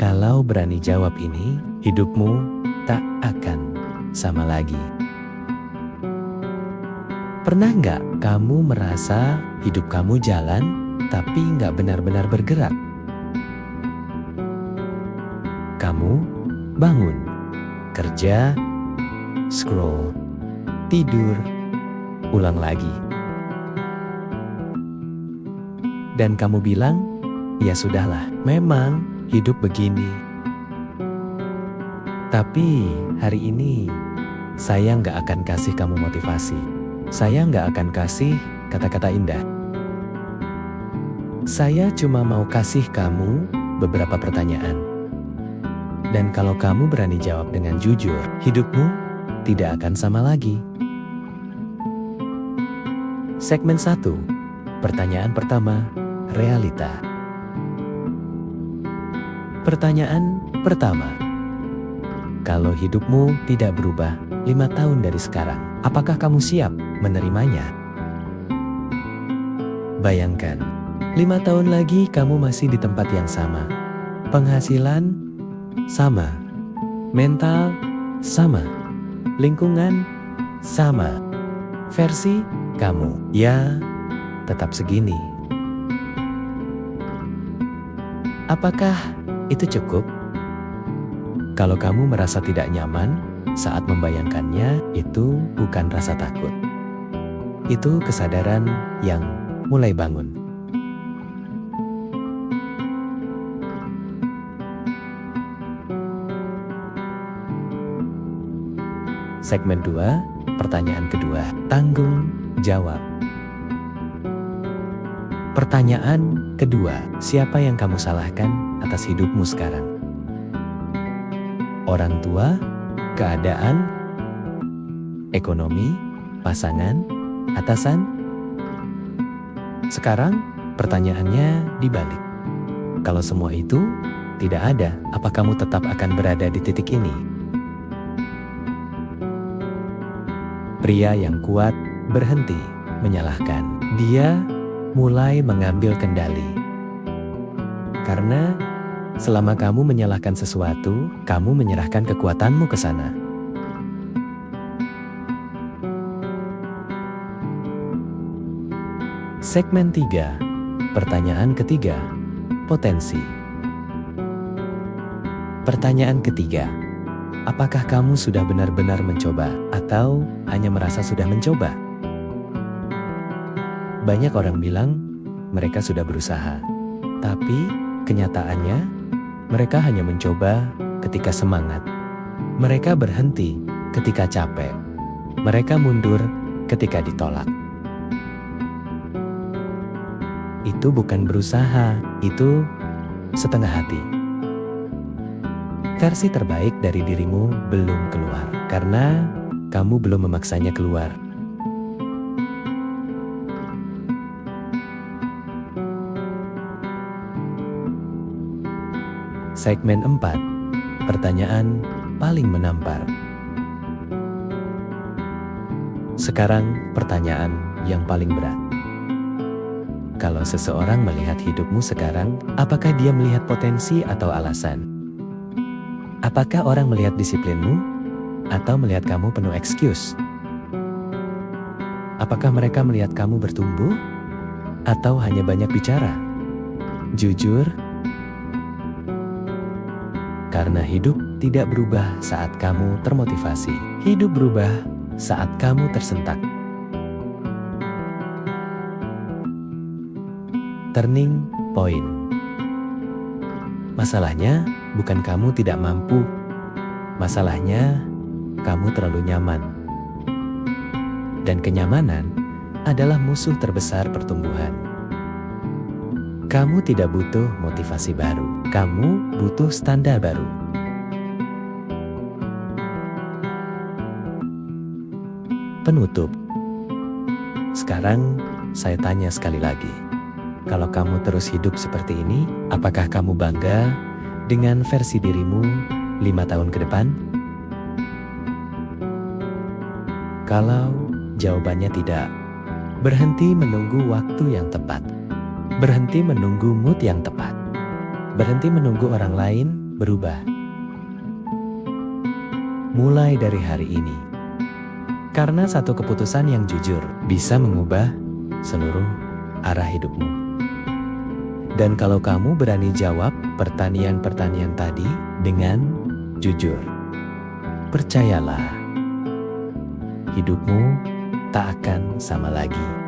Kalau berani jawab ini, hidupmu tak akan sama lagi. Pernah nggak kamu merasa hidup kamu jalan, tapi nggak benar-benar bergerak? Kamu bangun, kerja, scroll, tidur, ulang lagi. Dan kamu bilang, ya sudahlah, memang hidup begini. Tapi hari ini, saya nggak akan kasih kamu motivasi. Saya nggak akan kasih kata-kata indah. Saya cuma mau kasih kamu beberapa pertanyaan. Dan kalau kamu berani jawab dengan jujur, hidupmu tidak akan sama lagi. Segmen 1. Pertanyaan pertama, realita. Pertanyaan pertama. Kalau hidupmu tidak berubah 5 tahun dari sekarang, apakah kamu siap menerimanya? Bayangkan, 5 tahun lagi kamu masih di tempat yang sama. Penghasilan sama. Mental sama. Lingkungan sama. Versi kamu, ya, tetap segini. Apakah itu cukup? Kalau kamu merasa tidak nyaman saat membayangkannya, itu bukan rasa takut. Itu kesadaran yang mulai bangun. Segmen 2, pertanyaan kedua, tanggung jawab. Pertanyaan kedua, siapa yang kamu salahkan atas hidupmu sekarang? Orang tua, keadaan, ekonomi, pasangan, atasan? Sekarang pertanyaannya dibalik. Kalau semua itu tidak ada, apa kamu tetap akan berada di titik ini? Pria yang kuat berhenti menyalahkan. Dia mulai mengambil kendali. Karena selama kamu menyalahkan sesuatu, kamu menyerahkan kekuatanmu ke sana. Segmen 3, pertanyaan ketiga, potensi. Pertanyaan ketiga, apakah kamu sudah benar-benar mencoba atau hanya merasa sudah mencoba? Banyak orang bilang mereka sudah berusaha, tapi kenyataannya mereka hanya mencoba ketika semangat. Mereka berhenti ketika capek. Mereka mundur ketika ditolak. Itu bukan berusaha, itu setengah hati. Versi terbaik dari dirimu belum keluar, karena kamu belum memaksanya keluar. Segmen 4, pertanyaan paling menampar. Sekarang pertanyaan yang paling berat. Kalau seseorang melihat hidupmu sekarang, apakah dia melihat potensi atau alasan? Apakah orang melihat disiplinmu atau melihat kamu penuh excuse? Apakah mereka melihat kamu bertumbuh atau hanya banyak bicara? Jujur, karena hidup tidak berubah saat kamu termotivasi. Hidup berubah saat kamu tersentak. Turning point. Masalahnya bukan kamu tidak mampu. Masalahnya kamu terlalu nyaman. Dan kenyamanan adalah musuh terbesar pertumbuhan. Kamu tidak butuh motivasi baru. Kamu butuh standar baru. Penutup. Sekarang saya tanya sekali lagi. Kalau kamu terus hidup seperti ini, apakah kamu bangga dengan versi dirimu 5 tahun ke depan? Kalau jawabannya tidak, berhenti menunggu waktu yang tepat. Berhenti menunggu mood yang tepat. Berhenti menunggu orang lain berubah. Mulai dari hari ini. Karena satu keputusan yang jujur bisa mengubah seluruh arah hidupmu. Dan kalau kamu berani jawab pertanyaan-pertanyaan tadi dengan jujur, percayalah, hidupmu tak akan sama lagi.